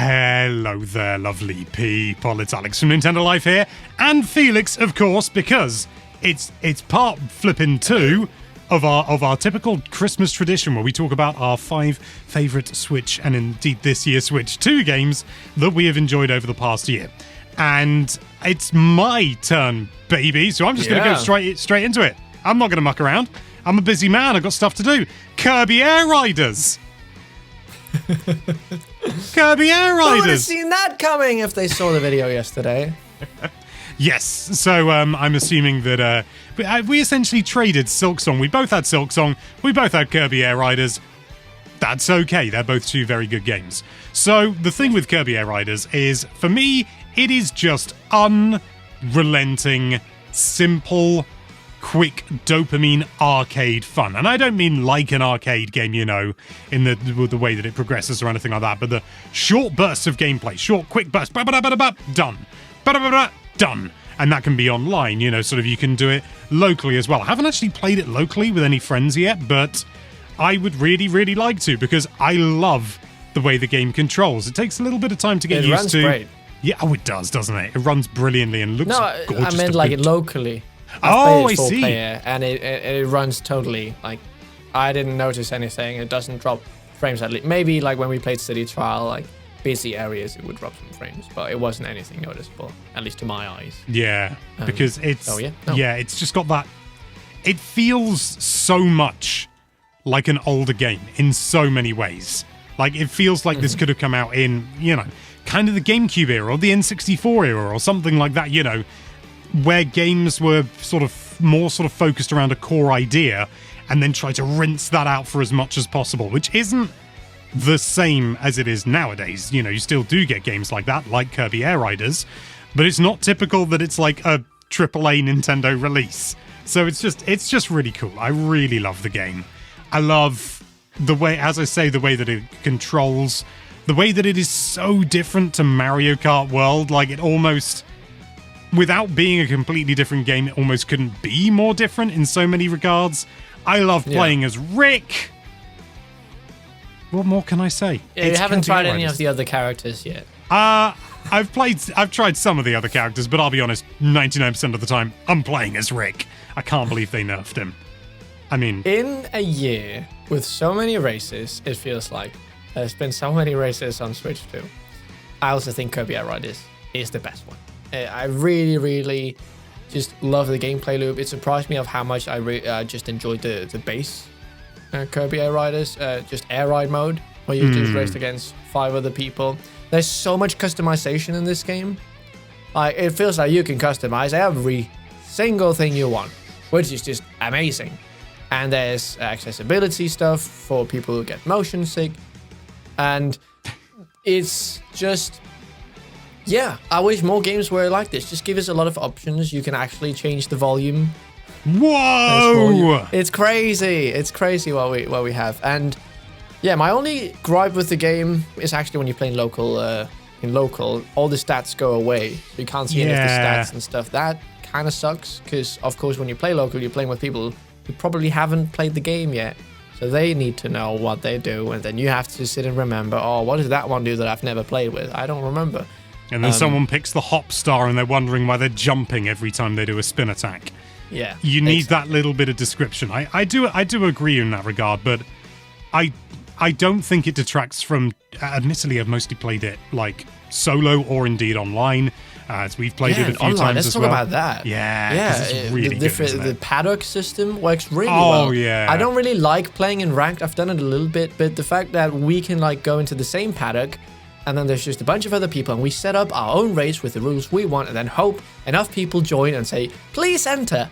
Hello there, lovely people. It's Alex from Nintendo Life here, and Felix, of course, because it's part flipping 2 of our typical Christmas tradition where we talk about our 5 favourite Switch and indeed this year's Switch 2 games that we have enjoyed over the past year. And it's my turn, baby, so I'm just going to go straight into it. I'm not going to muck around. I'm a busy man. I've got stuff to do. Kirby Air Riders. Kirby Air Riders. Who would have seen that coming if they saw the video yesterday? Yes, so I'm assuming that we essentially traded Silksong. We both had Silksong. We both had Kirby Air Riders. That's okay. They're both 2 very good games. So the thing with Kirby Air Riders is, for me, it is just unrelenting, simple, quick dopamine arcade fun. And I don't mean like an arcade game, you know, in the way that it progresses or anything like that, but the short bursts of gameplay, short, quick bursts, done. Done. And that can be online, you know, sort of you can do it locally as well. I haven't actually played it locally with any friends yet, but I would really, really like to, because I love the way the game controls. It takes a little bit of time to get used to. It runs great. Yeah, oh, it does, doesn't it? It runs brilliantly and looks gorgeous. No, I meant like it locally. I see. Player, and it runs totally. Like, I didn't notice anything. It doesn't drop frames at least. Maybe like when we played City Trial, like busy areas, it would drop some frames, but it wasn't anything noticeable, at least to my eyes. Yeah, because it's it's just got that. It feels so much like an older game in so many ways. Like, it feels like this could have come out in, you know, kind of the GameCube era or the N64 era or something like that, you know, where games were sort of focused around a core idea and then try to rinse that out for as much as possible, which isn't the same as it is nowadays. You know, you still do get games like that, like Kirby Air Riders, but it's not typical that it's like a AAA Nintendo release. So it's just really cool. I really love the game. I love the way, as I say, the way that it controls, the way that it is so different to Mario Kart World. Like, it almost, without being a completely different game, it almost couldn't be more different in so many regards. I love playing as Rick. What more can I say? Yeah, you haven't tried any of the other characters yet. I've tried some of the other characters, but I'll be honest, 99% of the time, I'm playing as Rick. I can't believe they nerfed him. I mean, in a year with so many races, it feels like there's been so many races on Switch 2. I also think Kirby Air Riders is the best one. I really, really just love the gameplay loop. It surprised me of how much I just enjoyed the base Kirby Air Riders, just air ride mode, where you just raced against 5 other people. There's so much customization in this game. Like, it feels like you can customize every single thing you want, which is just amazing. And there's accessibility stuff for people who get motion sick. And it's just, yeah, I wish more games were like this. Just give us a lot of options. You can actually change the volume. Whoa! It's crazy. It's crazy what we have. And yeah, my only gripe with the game is actually when you're playing local, all the stats go away. You can't see any of the stats and stuff. That kind of sucks, because of course when you play local, you're playing with people who probably haven't played the game yet. So they need to know what they do, and then you have to sit and remember, oh, what does that one do that I've never played with? I don't remember. And then someone picks the hop star and they're wondering why they're jumping every time they do a spin attack. Yeah. You need that little bit of description. I do agree in that regard, but I don't think it detracts from, admittedly, I've mostly played it like solo or indeed online, as we've played it a few times let's as talk well. about that. Yeah, it's really good, isn't it? The paddock system works really well. Oh, yeah. I don't really like playing in ranked. I've done it a little bit, but the fact that we can like go into the same paddock, and then there's just a bunch of other people, and we set up our own race with the rules we want, and then hope enough people join and say, please enter,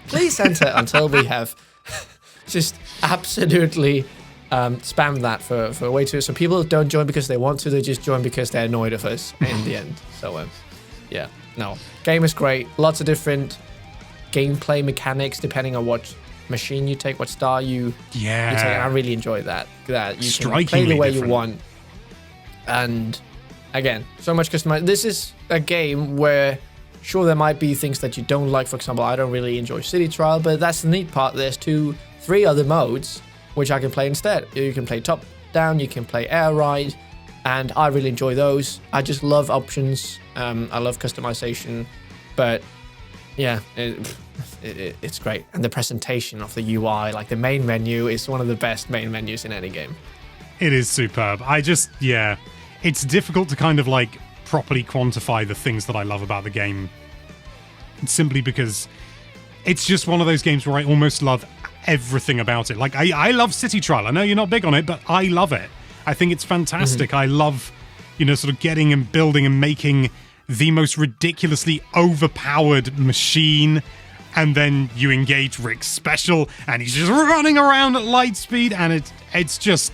until we have just absolutely spam that for way too. So people don't join because they want to, they just join because they're annoyed of us in the end. So yeah, no, game is great. Lots of different gameplay mechanics depending on what machine you take, what star you take. And I really enjoy that you can play the way you want. And again, so much customized. This is a game where, sure, there might be things that you don't like. For example, I don't really enjoy City Trial, but that's the neat part. There's 2-3 other modes which I can play instead. You can play top down, you can play air ride, and I really enjoy those. I just love options. I love customization, but yeah, it's great. And the presentation of the UI, like the main menu, is one of the best main menus in any game. It is superb. It's difficult to kind of like properly quantify the things that I love about the game, simply because it's just one of those games where I almost love everything about it. Like, I love City Trial. I know you're not big on it, but I love it. I think it's fantastic. I love, sort of getting and building and making the most ridiculously overpowered machine, and then you engage Rick's special, and he's just running around at light speed, and it's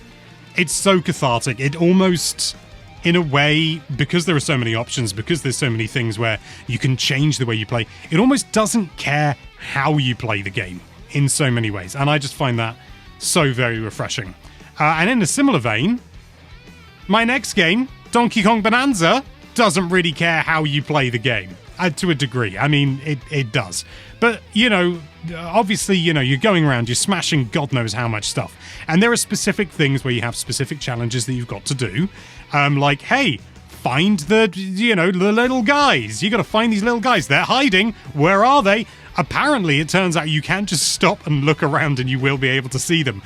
so cathartic. It almost, in a way, because there are so many options, because there's so many things where you can change the way you play, it almost doesn't care how you play the game in so many ways, and I just find that so very refreshing. And in a similar vein, my next game, Donkey Kong Bonanza, doesn't really care how you play the game, to a degree. I mean, it does. But, obviously, you're going around, you're smashing God knows how much stuff. And there are specific things where you have specific challenges that you've got to do. Like, hey, find the little guys. You got to find these little guys. They're hiding. Where are they? Apparently, it turns out you can just stop and look around and you will be able to see them.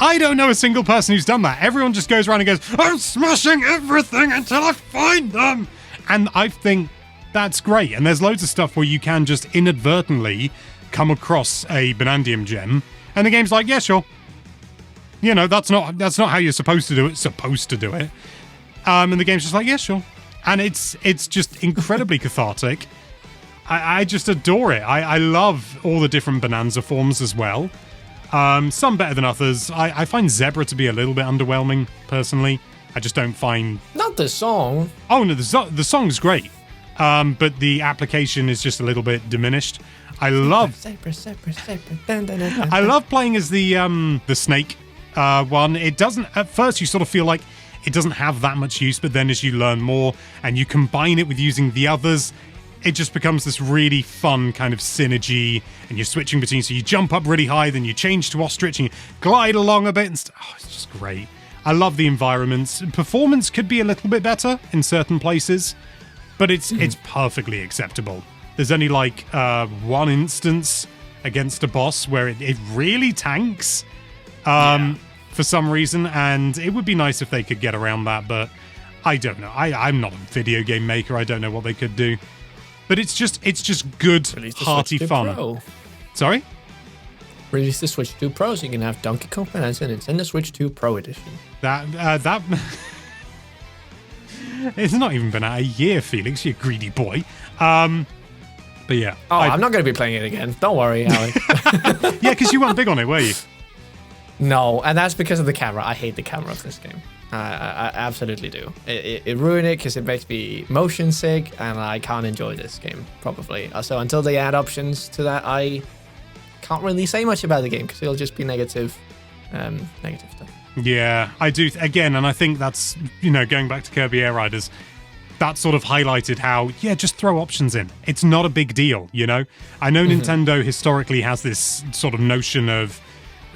I don't know a single person who's done that. Everyone just goes around and goes, I'm smashing everything until I find them. And I think that's great. And there's loads of stuff where you can just inadvertently come across a Bonandium gem. And the game's like, yeah, sure. That's not how you're supposed to do it. And the game's just like, yeah, sure. And it's just incredibly cathartic. I just adore it. I love all the different Bonanza forms as well. Some better than others. I find Zebra to be a little bit underwhelming, personally. I just don't find... Not the song. Oh, no, the song's great. But the application is just a little bit diminished. I love... Zebra, dun, dun, dun, dun. I love playing as the snake one. It doesn't... At first, you sort of feel like it doesn't have that much use, but then as you learn more and you combine it with using the others, it just becomes this really fun kind of synergy, and you're switching between, so you jump up really high, then you change to ostrich, and you glide along a bit, and it's just great. I love the environments. Performance could be a little bit better in certain places, but it's perfectly acceptable. There's only like one instance against a boss where it really tanks for some reason, and it would be nice if they could get around that, but I don't know. I'm not a video game maker. I don't know what they could do. But it's just good, hearty fun. Pro. Sorry? Release the Switch 2 Pro so you can have Donkey Kong Bonanza and it's in the Switch 2 Pro edition. That it's not even been out a year, Felix, you greedy boy. But yeah. Oh, I'm not going to be playing it again. Don't worry, Alex. Yeah, because you weren't big on it, were you? No, and that's because of the camera. I hate the camera of this game. I absolutely do. It ruined it because it makes me motion sick and I can't enjoy this game properly. So until they add options to that, I can't really say much about the game because it'll just be negative stuff. Yeah, I do. Again, and I think that's, going back to Kirby Air Riders, that sort of highlighted how, just throw options in. It's not a big deal, I know Nintendo historically has this sort of notion of,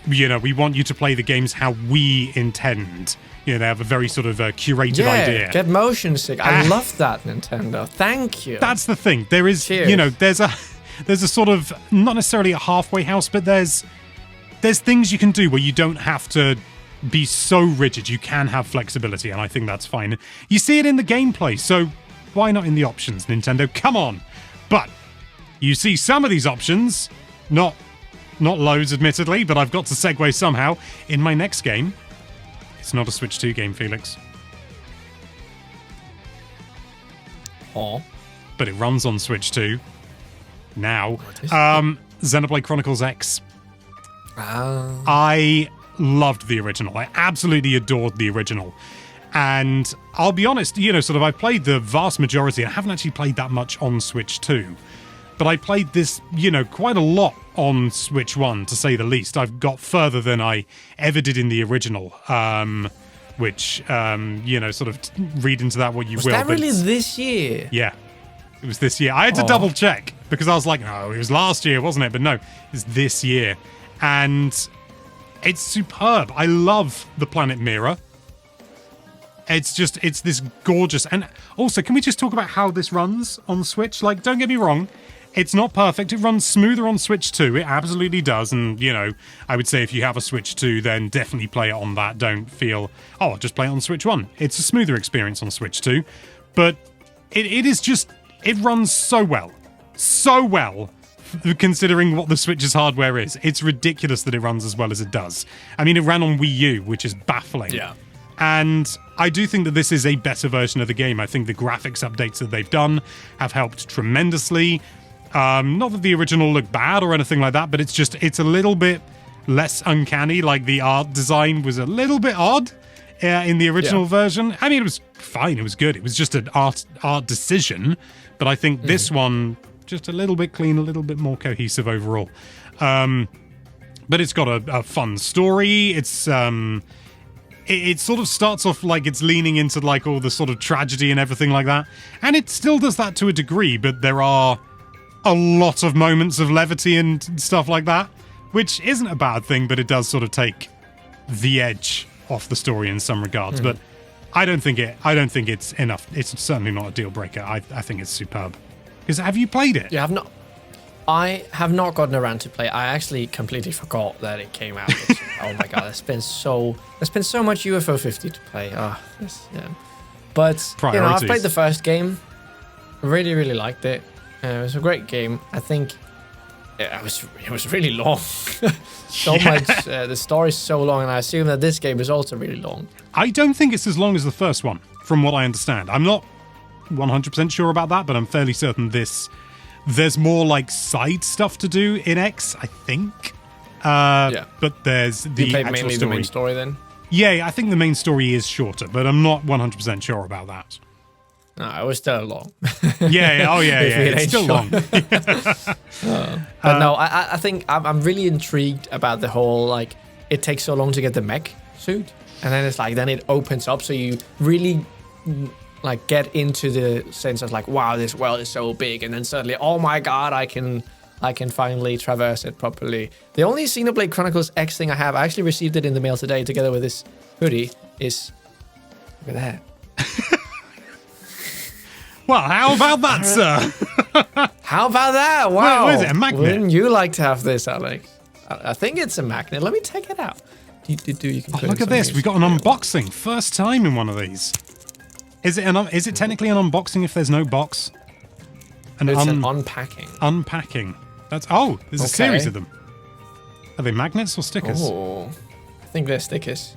we want you to play the games how we intend. They have a very sort of curated idea. Get motion sick. I love that, Nintendo. Thank you. That's the thing. There is, Cheers. there's a sort of, not necessarily a halfway house, but there's things you can do where you don't have to be so rigid. You can have flexibility, and I think that's fine. You see it in the gameplay, so why not in the options, Nintendo? Come on. But you see some of these options, not loads, admittedly, but I've got to segue somehow in my next game. It's not a Switch 2 game, Felix. Oh. But it runs on Switch 2 now. Xenoblade Chronicles X. I loved the original. I absolutely adored the original. And I'll be honest, I've played the vast majority. I haven't actually played that much on Switch 2. But I played this, quite a lot on Switch 1, to say the least. I've got further than I ever did in the original, which, sort of read into that what you will. Was that really this year? Yeah, it was this year. I had to double check because I was like, no, it was last year, wasn't it? But no, it's this year. And it's superb. I love the planet Mira. It's this gorgeous. And also, can we just talk about how this runs on the Switch? Like, don't get me wrong, it's not perfect. It runs smoother on Switch 2. It absolutely does. And, you know, I would say if you have a Switch 2, then definitely play it on that. Don't feel, I'll just play it on Switch 1. It's a smoother experience on Switch 2. But it is just, it runs so well. So well. Considering what the Switch's hardware is. It's ridiculous that it runs as well as it does. I mean, it ran on Wii U, which is baffling. Yeah. And I do think that this is a better version of the game. I think the graphics updates that they've done have helped tremendously. Not that the original looked bad or anything like that, but it's a little bit less uncanny. Like, the art design was a little bit odd in the original version. I mean, it was fine. It was good. It was just an art decision. But I think this one, just a little bit clean, a little bit more cohesive overall. But it's got a fun story. It's... It sort of starts off like it's leaning into like all the sort of tragedy and everything like that. And it still does that to a degree, but there are a lot of moments of levity and stuff like that, which isn't a bad thing, but it does sort of take the edge off the story in some regards. But I don't think it's enough. It's certainly not a deal breaker. I think it's superb. Because have you played it? Yeah, I have not gotten around to play. I actually completely forgot that it came out. Oh my god, there's been so much UFO 50 to play. But you know, I've played the first game. Really, really liked it. It was a great game. I think it was really long. Much. The story's so long, and I assume that this game is also really long. I don't think it's as long as the first one, from what I understand. I'm not 100% sure about that, but I'm fairly certain there's more like side stuff to do in X, I think. But there's the you actual mainly story. The main story then? Yeah, I think the main story is shorter, but I'm not 100% sure about that. No, it was still long. Yeah. It's still long. But no, I think I'm really intrigued about the whole, like, it takes so long to get the mech suit. And then then it opens up, so you really... like get into the sense of like, wow, this world is so big, and then suddenly, oh my god, I can finally traverse it properly. The only Xenoblade Chronicles X thing I have, I actually received it in the mail today together with this hoodie, is look at that. Well, how about that, sir? How about that? Wow. What is it, a magnet? Wouldn't you like to have this, Alex? I think it's a magnet. Let me take it out. You can look at this. We got an unboxing. First time in one of these. Is it technically an unboxing if there's no box? It's an unpacking. Unpacking. There's a series of them. Are they magnets or stickers? Oh, I think they're stickers.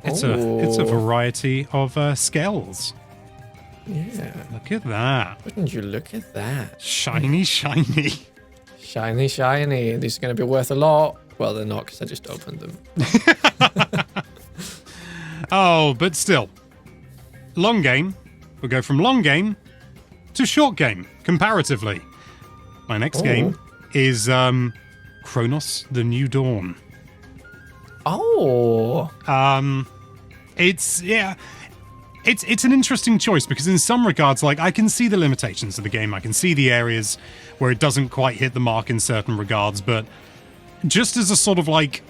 It's a variety of skells. Yeah. Look at that. Wouldn't you look at that? Shiny. Shiny. These are going to be worth a lot. Well, they're not, because I just opened them. Oh, but still. Long game. We'll go from long game to short game, comparatively. My next game is Chronos: The New Dawn. Oh. It's an interesting choice, because in some regards, like, I can see the limitations of the game. I can see the areas where it doesn't quite hit the mark in certain regards, but just as a sort of like,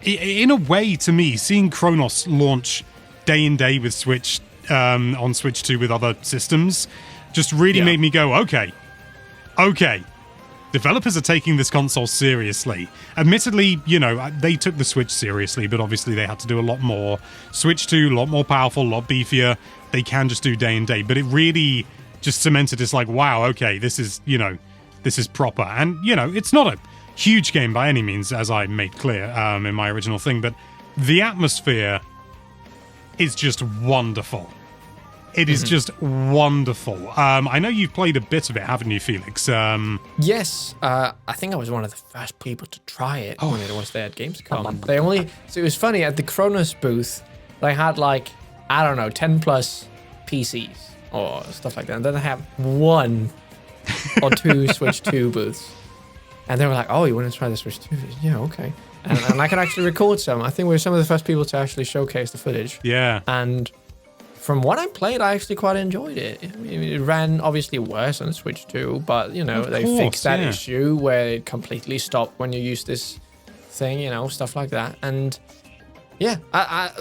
in a way, to me, seeing Chronos launch day in day with Switch, on Switch 2 with other systems, just really made me go, okay. Developers are taking this console seriously. Admittedly, you know, they took the Switch seriously, but obviously they had to do a lot more. Switch 2, a lot more powerful, a lot beefier. They can just do day and day, but it really just cemented it's like, wow, okay, this is proper. And, you know, it's not a huge game by any means, as I made clear in my original thing, but the atmosphere is just wonderful. It is just wonderful. I know you've played a bit of it, haven't you, Felix? Yes. I think I was one of the first people to try it when it was there at Gamescom. So it was funny, at the Chronos booth, they had 10 plus PCs or stuff like that. And then they have one or two Switch 2 booths. And they were like, oh, you want to try the Switch 2? Yeah, okay. And I could actually record some. I think we were some of the first people to actually showcase the footage. Yeah. And from what I played, I actually quite enjoyed it. I mean, it ran obviously worse on Switch 2, but, they fixed that issue where it completely stopped when you use this thing, stuff like that. And Yeah,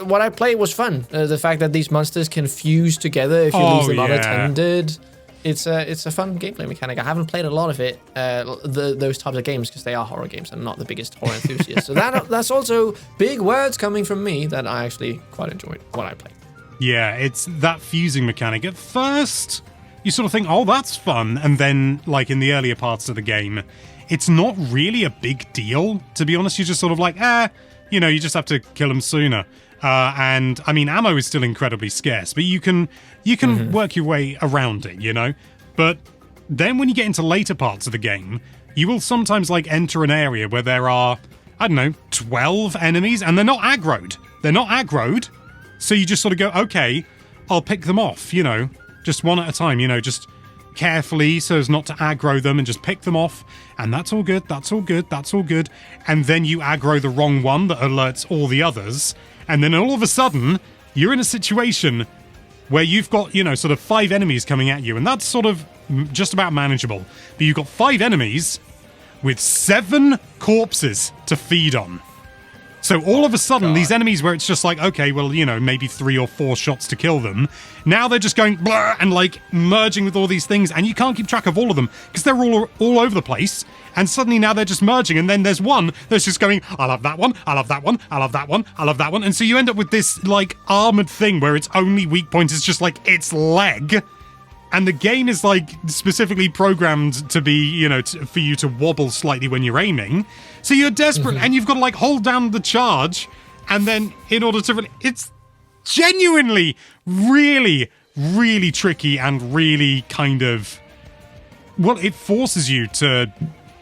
what I played was fun. The fact that these monsters can fuse together if you leave them unattended. It's a fun gameplay mechanic. I haven't played a lot of it, those types of games, because they are horror games. I'm not the biggest horror enthusiast. So that's also big words coming from me that I actually quite enjoyed what I played. Yeah, it's that fusing mechanic. At first, you sort of think, oh, that's fun. And then, like in the earlier parts of the game, it's not really a big deal, to be honest. You're just sort of like, you know, you just have to kill them sooner. And I mean, ammo is still incredibly scarce, but you can work your way around it, you know? But then when you get into later parts of the game, you will sometimes like enter an area where there are, I don't know, 12 enemies, and they're not aggroed. So you just sort of go, okay, I'll pick them off, you know, just one at a time, you know, just carefully so as not to aggro them, and just pick them off, and that's all good. And then you aggro the wrong one that alerts all the others, and then all of a sudden you're in a situation where you've got, you know, sort of 5 enemies coming at you, and that's sort of just about manageable. But you've got 5 enemies with 7 corpses to feed on. So all of a sudden, these enemies where it's just like, okay, well, you know, maybe 3 or 4 shots to kill them. Now they're just going blah and like merging with all these things, and you can't keep track of all of them because they're all over the place. And suddenly now they're just merging, and then there's one that's just going, I love that one, I love that one, I love that one, I love that one. And so you end up with this like armored thing where its only weak point is just like its leg. And the game is like specifically programmed to be, you know, for you to wobble slightly when you're aiming. So you're desperate, and you've got to like hold down the charge, and then in order to, it's genuinely really, really tricky, and really kind of, well, it forces you to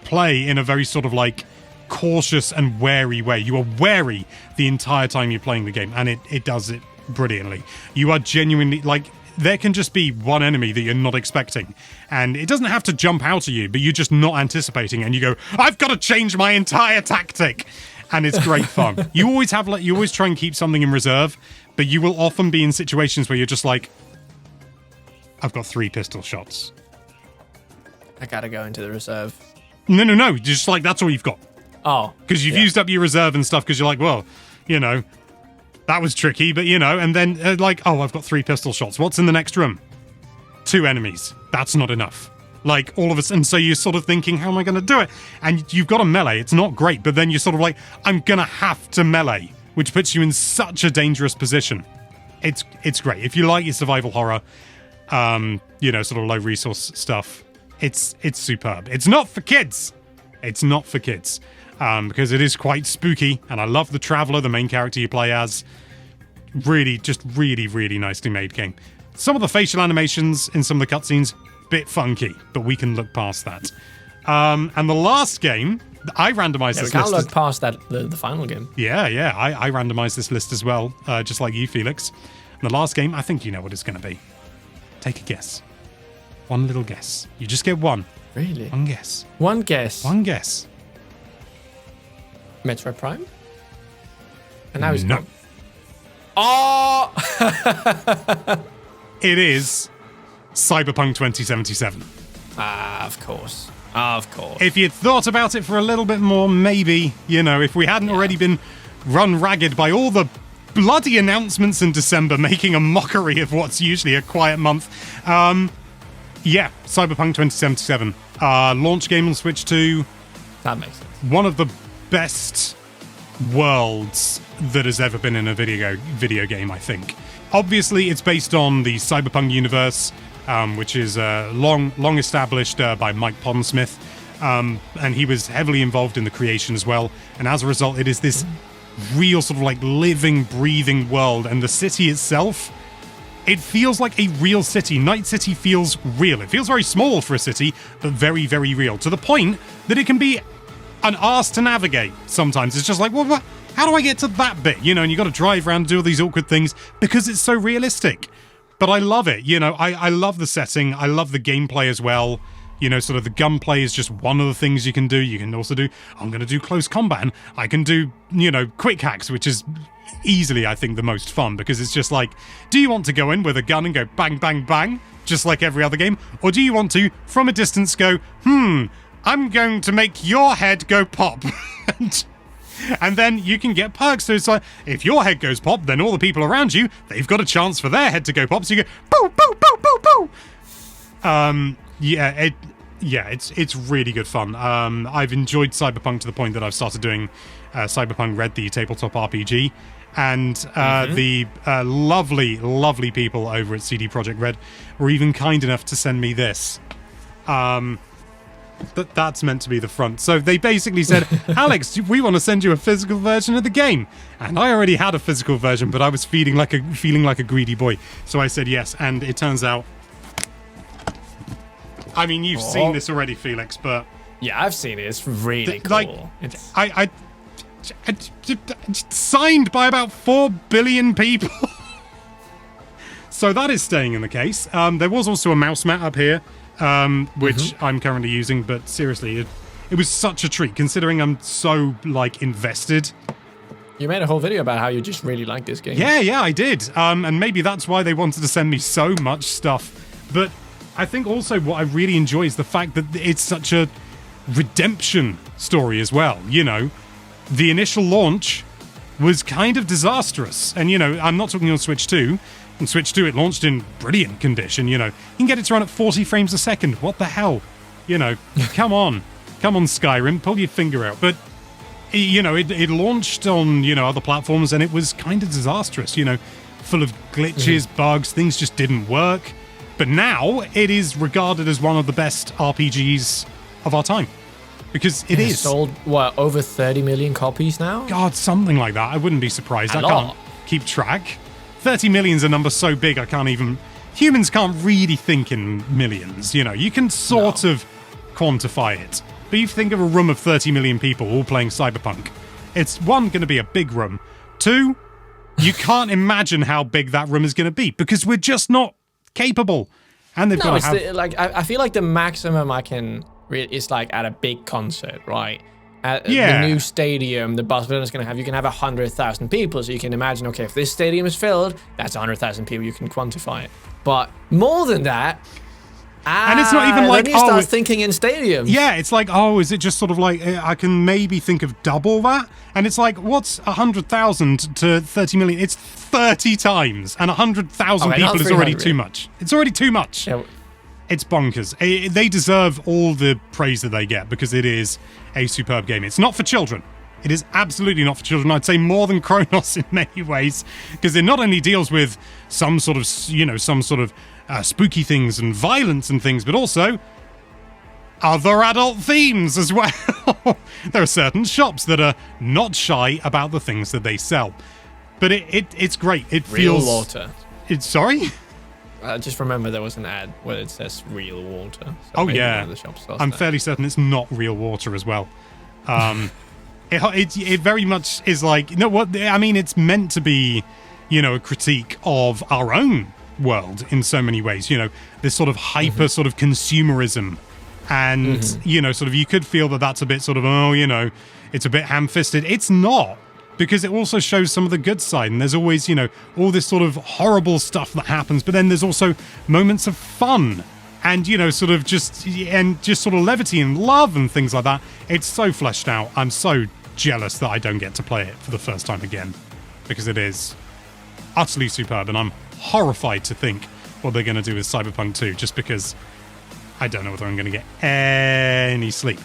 play in a very sort of like cautious and wary way. You are wary the entire time you're playing the game, and it does it brilliantly. You are genuinely like, there can just be one enemy that you're not expecting, and it doesn't have to jump out at you, but you're just not anticipating, and you go, I've got to change my entire tactic, and it's great fun. You always try and keep something in reserve, but you will often be in situations where you're just like, I've got 3 pistol shots. I gotta go into the reserve. No, just like, that's all you've got. Oh. Because you've used up your reserve and stuff, because you're like, well, you know, that was tricky, but you know, and then like, oh, I've got 3 pistol shots. What's in the next room? 2 enemies. That's not enough. Like, all of a sudden, so you're sort of thinking, how am I going to do it? And you've got a melee. It's not great, but then you're sort of like, I'm going to have to melee, which puts you in such a dangerous position. It's great. If you like your survival horror, you know, sort of low resource stuff, it's superb. It's not for kids. It's not for kids. Because it is quite spooky, and I love the Traveler, the main character you play as. Really, just really, really nicely made game. Some of the facial animations in some of the cutscenes, bit funky, but we can look past that. And the last game, I randomized this list. We can't look past that, the final game. Yeah, I randomized this list as well, just like you, Felix. And the last game, I think you know what it's going to be. Take a guess. One little guess. You just get one. Really? One guess. One guess. One guess. Metroid Prime? And now he's no. gone. Oh! It is Cyberpunk 2077. Of course. Of course. If you'd thought about it for a little bit more, maybe, you know, if we hadn't already been run ragged by all the bloody announcements in December making a mockery of what's usually a quiet month. Yeah, Cyberpunk 2077. Launch game on Switch 2. That makes sense. One of the best worlds that has ever been in a video game, I think. Obviously, it's based on the Cyberpunk universe, which is long established by Mike Pondsmith, and he was heavily involved in the creation as well. And as a result, it is this real sort of like living, breathing world, and the city itself, it feels like a real city. Night City feels real. It feels very small for a city, but very, very real, to the point that it can be an arse to navigate sometimes. It's just like, well, how do I get to that bit? You know, and you got to drive around and do all these awkward things because it's so realistic. But I love it. You know, I love the setting. I love the gameplay as well. You know, sort of the gunplay is just one of the things you can do. You can also do, I'm going to do close combat. And I can do, you know, quick hacks, which is easily, I think, the most fun, because it's just like, do you want to go in with a gun and go bang, bang, bang, just like every other game? Or do you want to, from a distance, go, I'm going to make your head go pop? And then you can get perks. So it's like, if your head goes pop, then all the people around you, they've got a chance for their head to go pop. So you go, boo, boo, boo, boo, boo. It's really good fun. I've enjoyed Cyberpunk to the point that I've started doing Cyberpunk Red, the tabletop RPG. And the lovely, lovely people over at CD Projekt Red were even kind enough to send me this. That's meant to be the front. So they basically said, Alex, we want to send you a physical version of the game. And I already had a physical version, but I was feeling like a greedy boy. So I said yes, and it turns out... I mean, you've seen this already, Felix, but... Yeah, I've seen it. It's really cool. Like, I signed by about 4 billion people. So that is staying in the case. There was also a mouse mat up here, which I'm currently using, but seriously, it was such a treat, considering I'm so, like, invested. You made a whole video about how you just really like this game. Yeah, I did. And maybe that's why they wanted to send me so much stuff. But I think also what I really enjoy is the fact that it's such a redemption story as well, you know? The initial launch was kind of disastrous. And, you know, I'm not talking on Switch 2. On Switch 2, it launched in brilliant condition, you know. You can get it to run at 40 frames a second. What the hell? You know, come on. Come on, Skyrim. Pull your finger out. But, you know, it launched on, you know, other platforms, and it was kind of disastrous, you know. Full of glitches, bugs, things just didn't work. But now, it is regarded as one of the best RPGs of our time. Because it is. Sold, what, over 30 million copies now? God, something like that. I wouldn't be surprised. I can't keep track. 30 million's a number so big I can't even... Humans can't really think in millions, you know. You can sort of quantify it. But you think of a room of 30 million people all playing Cyberpunk. It's, one, going to be a big room. Two, you can't imagine how big that room is going to be because we're just not capable. And they've got to have... I feel like the maximum I can... It's like at a big concert, right? At the new stadium, the Barcelona is going to have, you can have 100,000 people. So you can imagine, okay, if this stadium is filled, that's 100,000 people. You can quantify it. But more than that, and it's not even like, then you start thinking in stadiums. Yeah, it's like, is it just sort of like, I can maybe think of double that? And it's like, what's 100,000 to 30 million? It's 30 times. And 100,000 people is already too much. It's already too much. Yeah. It's bonkers. They deserve all the praise that they get because it is a superb game. It's not for children. It is absolutely not for children. I'd say more than Chronos in many ways because it not only deals with some sort of, you know, spooky things and violence and things, but also other adult themes as well. There are certain shops that are not shy about the things that they sell. But it's great. It feels... Real water. Sorry? Just remember there was an ad where it says real water. So oh, yeah. I'm fairly certain it's not real water as well. It very much is like... You know what? I mean, it's meant to be, you know, a critique of our own world in so many ways. You know, this sort of hyper sort of consumerism. And, you know, sort of you could feel that that's a bit sort of, you know, it's a bit ham-fisted. It's not. Because it also shows some of the good side, and there's always, you know, all this sort of horrible stuff that happens, but then there's also moments of fun, and, you know, sort of just sort of levity and love and things like that. It's so fleshed out. I'm so jealous that I don't get to play it for the first time again, because it is utterly superb, and I'm horrified to think what they're going to do with Cyberpunk 2, just because I don't know whether I'm going to get any sleep.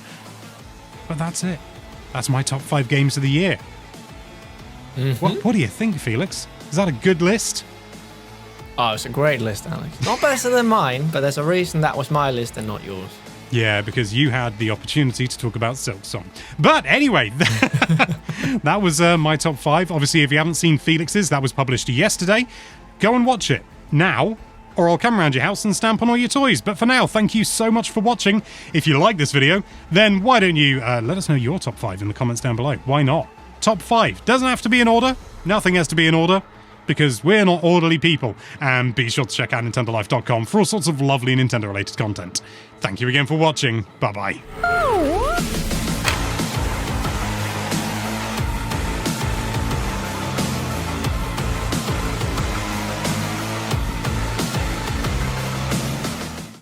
But that's it. That's my top 5 games of the year. What do you think, Felix? Is that a good list? Oh, it's a great list, Alex. Not better than mine, but there's a reason that was my list and not yours. Yeah, because you had the opportunity to talk about Silksong. But anyway, that was my top 5. Obviously, if you haven't seen Felix's, that was published yesterday. Go and watch it now, or I'll come around your house and stamp on all your toys. But for now, thank you so much for watching. If you like this video, then why don't you let us know your top 5 in the comments down below? Why not? Top 5. Doesn't have to be in order. Nothing has to be in order. Because we're not orderly people. And be sure to check out NintendoLife.com for all sorts of lovely Nintendo-related content. Thank you again for watching. Bye-bye.